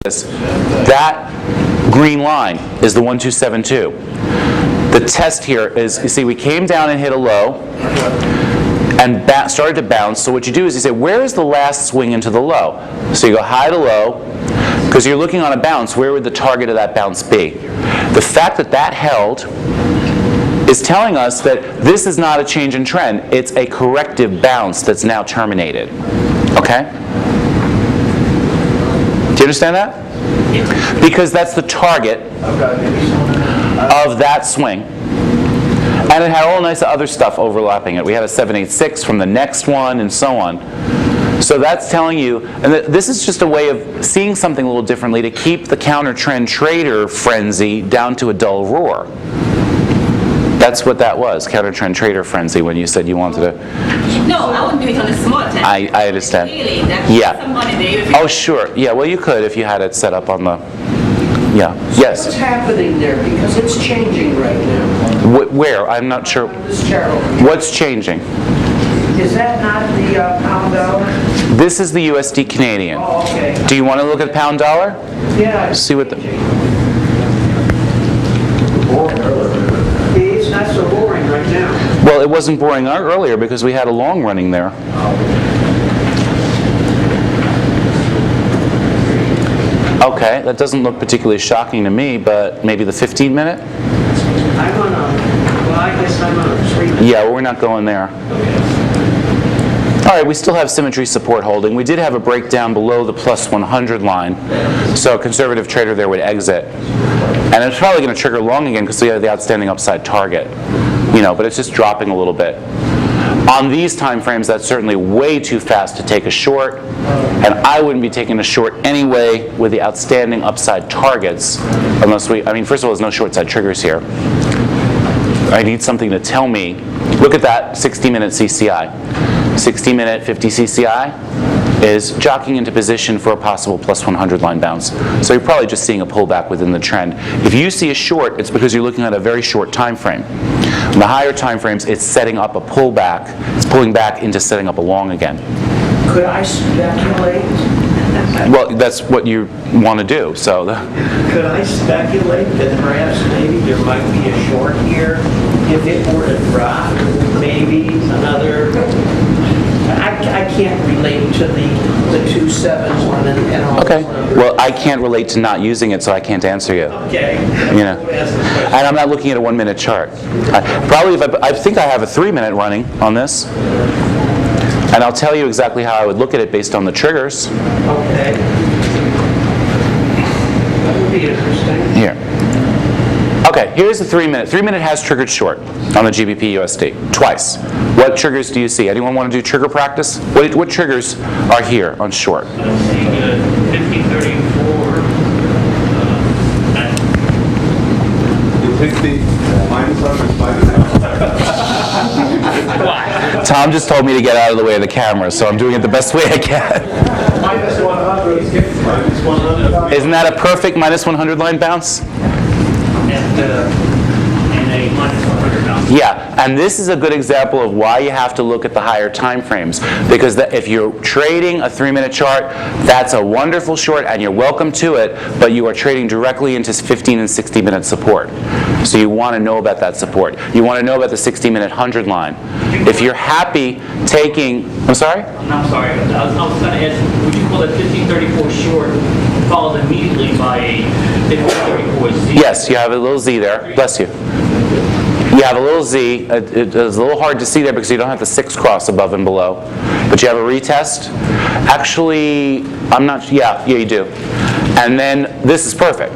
this. That green line is the 1272. The test here is, you see, we came down and hit a low and started to bounce. So what you do is you say, where is the last swing into the low? So you go high to low, because you're looking on a bounce. Where would the target of that bounce be? The fact that that held is telling us that this is not a change in trend. It's a corrective bounce that's now terminated. Okay? Do you understand that? Because that's the target of that swing. And it had all nice other stuff overlapping it. We had a 786 from the next one and so on. So that's telling you, and this is just a way of seeing something a little differently to keep the counter-trend trader frenzy down to a dull roar. That's what that was, counter-trend trader frenzy, when you said you wanted to... No, I wouldn't do it on a small time. I understand. Really, that's some money there. Oh, sure. Yeah, well, you could if you had it set up on the... Yeah. Yes. What's happening there? Because it's changing right now. Where? I'm not sure. This chart. What's changing? Is that not the pound dollar? This is the USD Canadian. Oh, okay. Do you want to look at pound dollar? Yeah. See what the... It's not so boring right now. Well, it wasn't boring earlier because we had a long running there. Okay, that doesn't look particularly shocking to me, but maybe the 15-minute? I'm on a, well, I guess I'm on a 3-minute. Yeah, well, we're not going there. All right, we still have symmetry support holding. We did have a breakdown below the plus 100 line, so a conservative trader there would exit. And it's probably going to trigger long again because we have the outstanding upside target. You know, but it's just dropping a little bit. On these time frames, that's certainly way too fast to take a short, and I wouldn't be taking a short anyway with the outstanding upside targets, unless we, I mean, first of all, there's no short side triggers here. I need something to tell me, look at that 60-minute CCI. 60-minute 50 CCI is jockeying into position for a possible plus 100 line bounce. So you're probably just seeing a pullback within the trend. If you see a short, it's because you're looking at a very short time frame. In the higher time frames, it's setting up a pullback. It's pulling back into setting up a long again. Could I speculate? Well, that's what you want to do. So Could I speculate that perhaps maybe there might be a short here if it were to drop? Maybe another. I can't relate to the 2 7s one and all. Okay. Well, I can't relate to not using it, so I can't answer you. Okay. You know, and I'm not looking at a 1-minute chart. Probably, I think I have a 3-minute running on this, and I'll tell you exactly how I would look at it based on the triggers. Okay. That would be interesting. Here. Okay, here's the 3-minute. 3-minute has triggered short on the GBP USD twice. What triggers do you see? Anyone want to do trigger practice? What triggers are here on short? I'm seeing 1534. You pick the minus 5.5. Tom just told me to get out of the way of the camera, so I'm doing it the best way I can. Minus 100. Minus 100. Isn't that a perfect minus 100 line bounce? And a minus 100 bounce. Yeah, and this is a good example of why you have to look at the higher time frames, because if you're trading a 3-minute chart, that's a wonderful short and you're welcome to it, but you are trading directly into 15 and 60-minute support. So you want to know about that support. You want to know about the 60-minute 100 line. If you're happy taking, I'm sorry? I'm sorry, I was going to ask, would you call that 1534 short followed immediately by a 1534 Z? Yes, you have a little Z there. Bless you. You have a little Z. It's a little hard to see there because you don't have the 6 cross above and below. But you have a retest. Actually, I'm not, yeah, you do. And then this is perfect.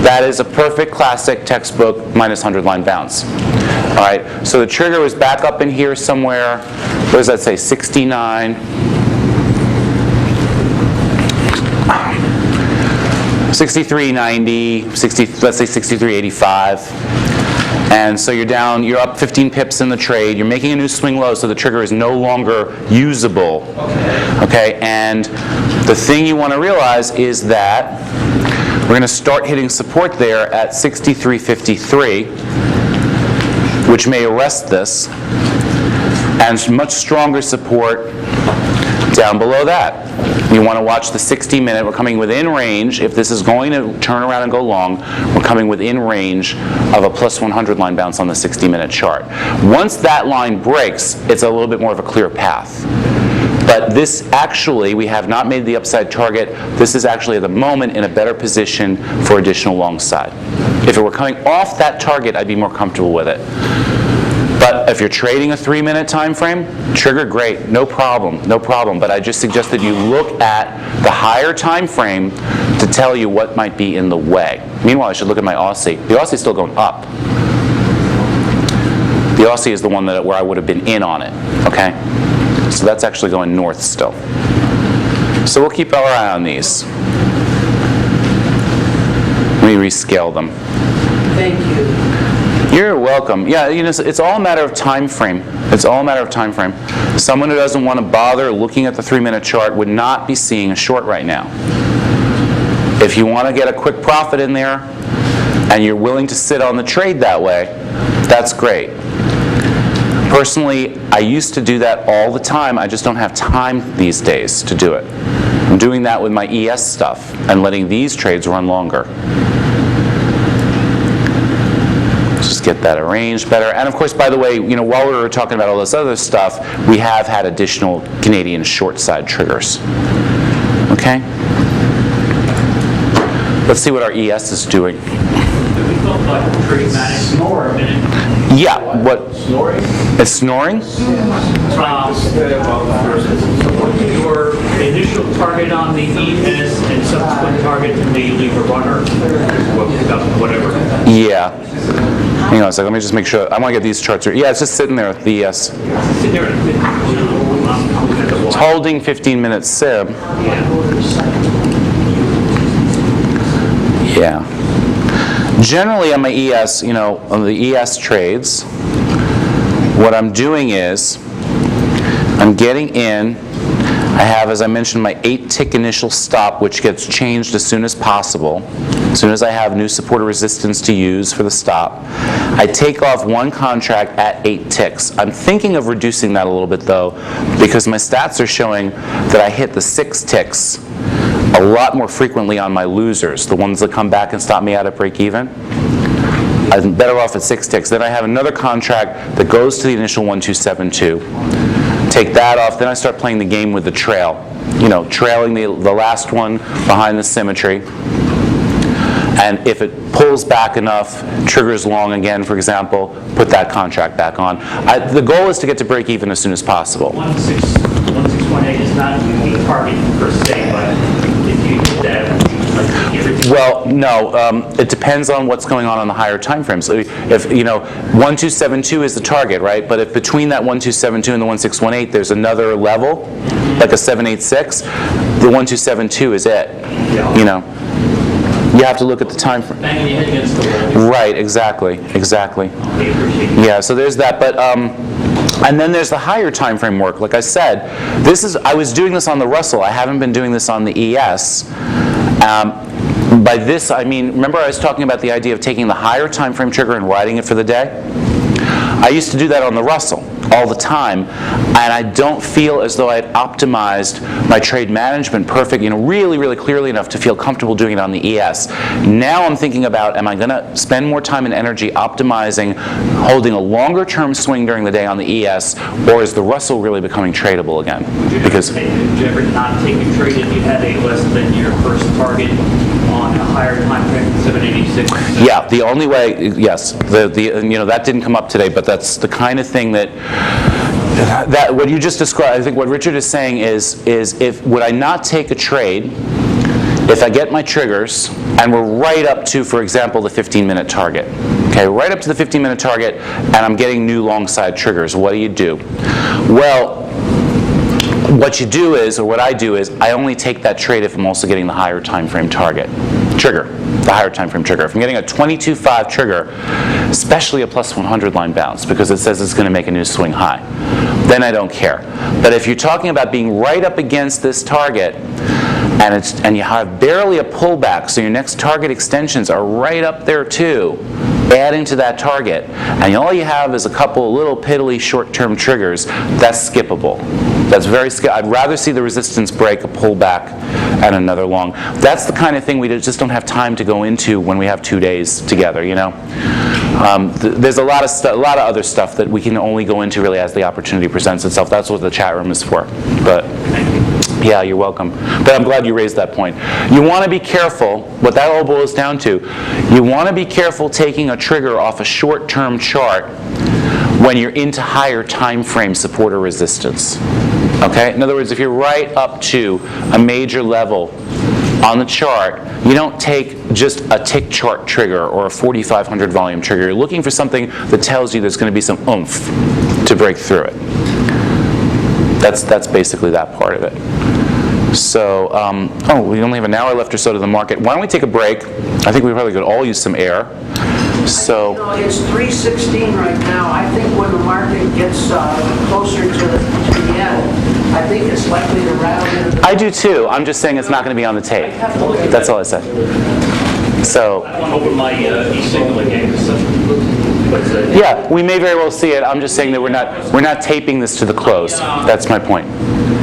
That is a perfect classic textbook minus 100 line bounce. All right, so the trigger was back up in here somewhere. What does that say? 69. 63.90, 60, let's say 63.85. And so you're down, you're up 15 pips in the trade, you're making a new swing low, so the trigger is no longer usable. Okay, and the thing you want to realize is that we're going to start hitting support there at 63.53, which may arrest this, and much stronger support down below that. You want to watch the 60-minute. We're coming within range. If this is going to turn around and go long, we're coming within range of a plus 100 line bounce on the 60-minute chart. Once that line breaks, it's a little bit more of a clear path. But this actually, we have not made the upside target. This is actually at the moment in a better position for additional long side. If it were coming off that target, I'd be more comfortable with it. But if you're trading a 3-minute time frame, trigger, great, no problem. But I just suggest that you look at the higher time frame to tell you what might be in the way. Meanwhile, I should look at my Aussie. The Aussie is still going up. The Aussie is the one where I would have been in on it, okay? So that's actually going north still. So we'll keep our eye on these. Let me rescale them. Thank you. You're welcome. Yeah, it's all a matter of time frame. It's all a matter of time frame. Someone who doesn't want to bother looking at the 3-minute chart would not be seeing a short right now. If you want to get a quick profit in there and you're willing to sit on the trade that way, that's great. Personally, I used to do that all the time. I just don't have time these days to do it. I'm doing that with my ES stuff and letting these trades run longer. Just get that arranged better. And of course, by the way, while we were talking about all this other stuff, we have had additional Canadian short side triggers. Okay? Let's see what our ES is doing. Did we talk about trade management for a minute? Yeah, what? Snoring? It's snoring? Your initial target on the ES and subsequent target to the leave a runner, whatever. Yeah. Hang on a second, let me just make sure. I want to get these charts here. Yeah, it's just sitting there with the ES. Sit there and I'm looking at the It's watch. holding 15-minute SIB. Yeah. Generally on my ES, on the ES trades, what I'm doing is I'm getting in. I have, as I mentioned, my 8-tick initial stop, which gets changed as soon as possible. As soon as I have new support or resistance to use for the stop. I take off one contract at 8 ticks. I'm thinking of reducing that a little bit though, because my stats are showing that I hit the 6 ticks a lot more frequently on my losers, the ones that come back and stop me out at break even. I'm better off at 6 ticks. Then I have another contract that goes to the initial 1272. Take that off, then I start playing the game with the trail. Trailing the last one behind the symmetry. And if it pulls back enough, triggers long again, for example, put that contract back on. The goal is to get to break even as soon as possible. 1618 is not the target per se, but if you hit that, Well, no, it depends on what's going on the higher time frames. So if 1272 is the target, right? But if between that 1272 and the 1618 there's another level, like a 786, the 1272 is it. You have to look at the time frame. banging your head against the wall. Right, exactly. They appreciate it. Yeah, so there's that, but and then there's the higher time frame work. Like I said, I was doing this on the Russell. I haven't been doing this on the ES. By this, I mean, remember I was talking about the idea of taking the higher time frame trigger and riding it for the day? I used to do that on the Russell all the time, and I don't feel as though I had optimized my trade management really, really clearly enough to feel comfortable doing it on the ES. Now I'm thinking about, am I going to spend more time and energy optimizing, holding a longer term swing during the day on the ES, or is the Russell really becoming tradable again? Because Did you ever not take a trade if you had a less than your first target on a higher time frame, 786? yeah, the only way, yes, that didn't come up today, but that's the kind of thing that what you just described. I think what Richard is saying is would I not take a trade if I get my triggers and we're right up to, for example, the 15-minute target. Okay, right up to the 15-minute target, and I'm getting new long side triggers. What do? Well, what you do is, or what I do is, I only take that trade if I'm also getting the higher time frame trigger, the higher time frame trigger. If I'm getting a 22.5 trigger, especially a plus 100 line bounce, because it says it's going to make a new swing high, then I don't care. But if you're talking about being right up against this target, and you have barely a pullback, so your next target extensions are right up there too, adding to that target, and all you have is a couple little piddly short-term triggers, that's skippable. That's very I'd rather see the resistance break, a pullback, and another long. That's the kind of thing we just don't have time to go into when we have 2 days together, you know? There's a lot of other stuff that we can only go into really as the opportunity presents itself. That's what the chat room is for. But yeah, you're welcome. But I'm glad you raised that point. You want to be careful, what that all boils down to, you want to be careful taking a trigger off a short-term chart when you're into higher time frame support or resistance. Okay? In other words, if you're right up to a major level on the chart, you don't take just a tick chart trigger or a 4,500 volume trigger. You're looking for something that tells you there's going to be some oomph to break through it. That's basically that part of it. So, we only have an hour left or so to the market. Why don't we take a break? I think we probably could all use some air. So, You know, it's 3:16 right now. I think when the market gets closer to the end, I think it's likely to rattle into the... I do too. I'm just saying it's not going to be on the tape. That's all I said. So, I want to open my e-signal again. yeah, we may very well see it. I'm just saying that we're not taping this to the close. That's my point.